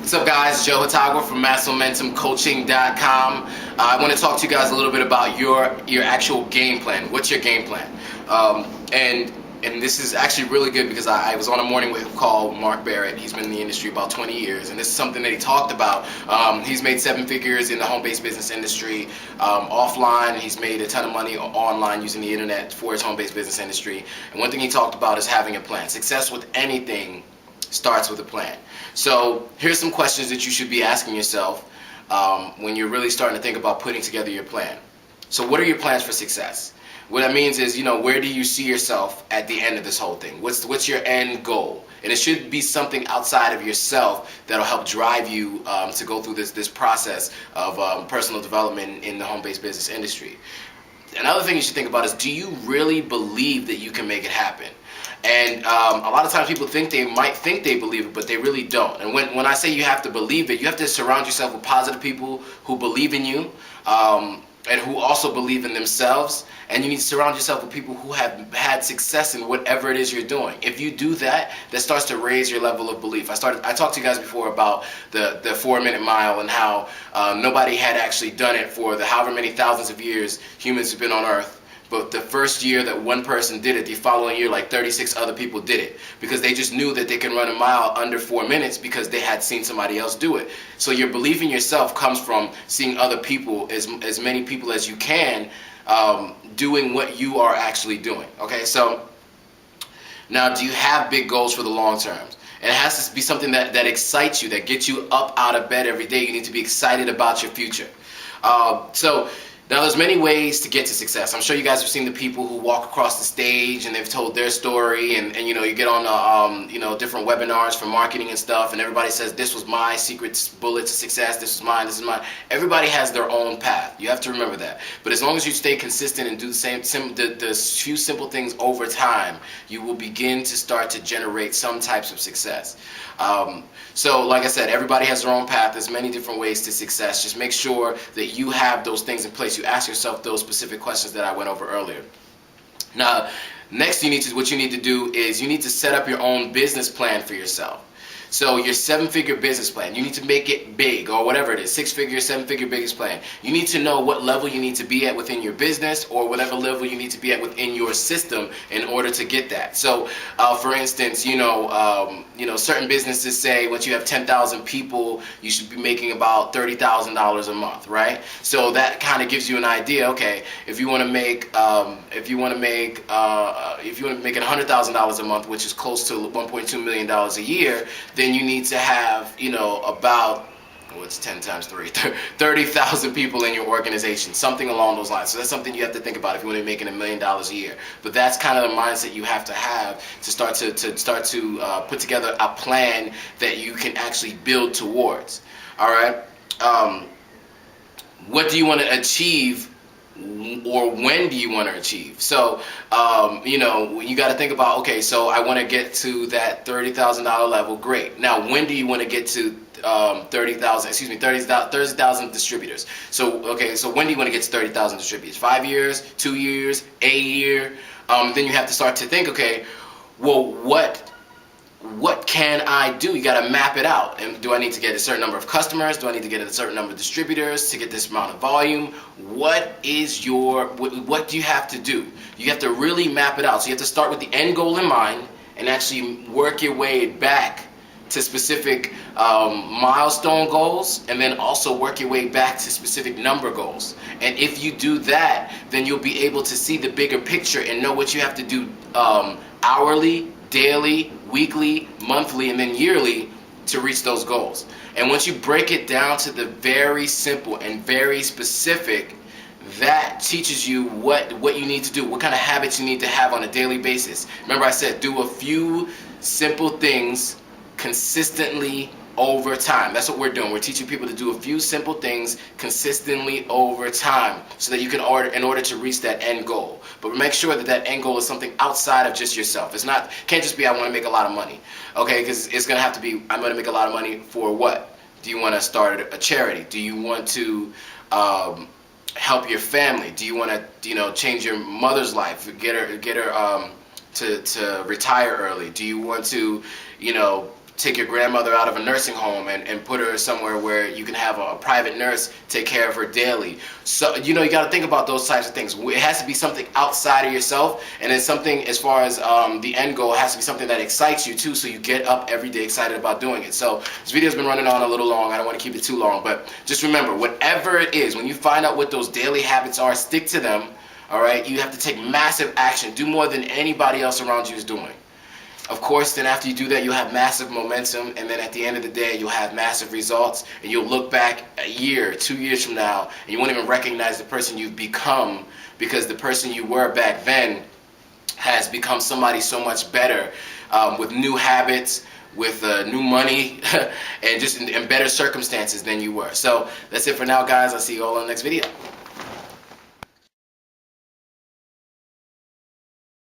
What's up, guys? Joe Hatawa from MassMomentumCoaching.com. I want to talk to you guys a little bit about your actual game plan. What's your game plan? And this is actually really good because I was on a morning wake call with Mark Barrett. He's been in the industry about 20 years, and this is something that he talked about. He's made 7 figures in the home-based business industry offline. He's made a ton of money online using the internet for his home-based business industry. And one thing he talked about is having a plan. Success with anything starts with a plan. So here's some questions that you should be asking yourself when you're really starting to think about putting together your plan. So what are your plans for success? What that means is, where do you see yourself at the end of this whole thing? What's your end goal? And it should be something outside of yourself that'll help drive you to go through this process of personal development in the home-based business industry. Another thing you should think about is, do you really believe that you can make it happen? And a lot of times people might think they believe it, but they really don't. And when I say you have to believe it, you have to surround yourself with positive people who believe in you and who also believe in themselves. And you need to surround yourself with people who have had success in whatever it is you're doing. If you do that, that starts to raise your level of belief. I talked to you guys before about the 4-minute mile and how nobody had actually done it for the however many thousands of years humans have been on Earth. But the first year that one person did it, the following year, like 36 other people did it. Because they just knew that they can run a mile under 4 minutes because they had seen somebody else do it. So your belief in yourself comes from seeing other people, as many people as you can, doing what you are actually doing. Okay, so now, do you have big goals for the long term? And it has to be something that excites you, that gets you up out of bed every day. You need to be excited about your future. Now, there's many ways to get to success. I'm sure you guys have seen the people who walk across the stage and they've told their story, and you get on different webinars for marketing and stuff, and everybody says, this was my secret bullet to success, this is mine. Everybody has their own path. You have to remember that. But as long as you stay consistent and do the few simple things over time, you will begin to start to generate some types of success. So like I said, everybody has their own path. There's many different ways to success. Just make sure that you have those things in place. You ask yourself those specific questions that I went over earlier. Now, next what you need to do is you need to set up your own business plan for yourself. So your 7-figure business plan, you need to make it big, or whatever it is, 6-figure, 7-figure business plan. You need to know what level you need to be at within your business, or whatever level you need to be at within your system in order to get that. So, for instance, certain businesses say once you have 10,000 people, you should be making about $30,000 a month, right? So that kind of gives you an idea. Okay, if you want to make $100,000 a month, which is close to $1.2 million a year, then you need to have, about, what's 10 times 3? 30,000 people in your organization, something along those lines. So that's something you have to think about if you want to be making $1 million a year. But that's kind of the mindset you have to start to put together a plan that you can actually build towards. All right. What do you want to achieve? Or when do you want to achieve? So, you got to think about, okay, so I want to get to that $30,000 level. Great. Now, when do you want to get to 30,000 distributors? So, okay, so when do you want to get to 30,000 distributors? 5 years, 2 years, a year? Then you have to start to think, okay, well, what can I do? You got to map it out. And do I need to get a certain number of customers? Do I need to get a certain number of distributors to get this amount of volume? What do you have to do? You have to really map it out. So you have to start with the end goal in mind and actually work your way back to specific milestone goals, and then also work your way back to specific number goals. And if you do that, then you'll be able to see the bigger picture and know what you have to do hourly, daily, weekly, monthly, and then yearly to reach those goals. And once you break it down to the very simple and very specific, that teaches you what you need to do, what kind of habits you need to have on a daily basis. Remember I said, do a few simple things consistently over time. That's what we're doing. We're teaching people to do a few simple things consistently over time so that you can in order to reach that end goal. But make sure that end goal is something outside of just yourself. Can't just be I want to make a lot of money. Okay, because it's going to have to be I'm going to make a lot of money for what? Do you want to start a charity? Do you want to help your family? Do you want to change your mother's life, get her to retire early? Do you want to take your grandmother out of a nursing home and put her somewhere where you can have a private nurse take care of her daily. So, you know, you got to think about those types of things. It has to be something outside of yourself, and then something as far as the end goal has to be something that excites you too, so you get up every day excited about doing it. So this video's been running on a little long. I don't want to keep it too long, but just remember, whatever it is, when you find out what those daily habits are, stick to them. All right, you have to take massive action. Do more than anybody else around you is doing. Of course, then after you do that, you'll have massive momentum, and then at the end of the day, you'll have massive results, and you'll look back a year, 2 years from now, and you won't even recognize the person you've become, because the person you were back then has become somebody so much better, with new habits, with new money, and just in better circumstances than you were. So that's it for now, guys. I'll see you all in the next video.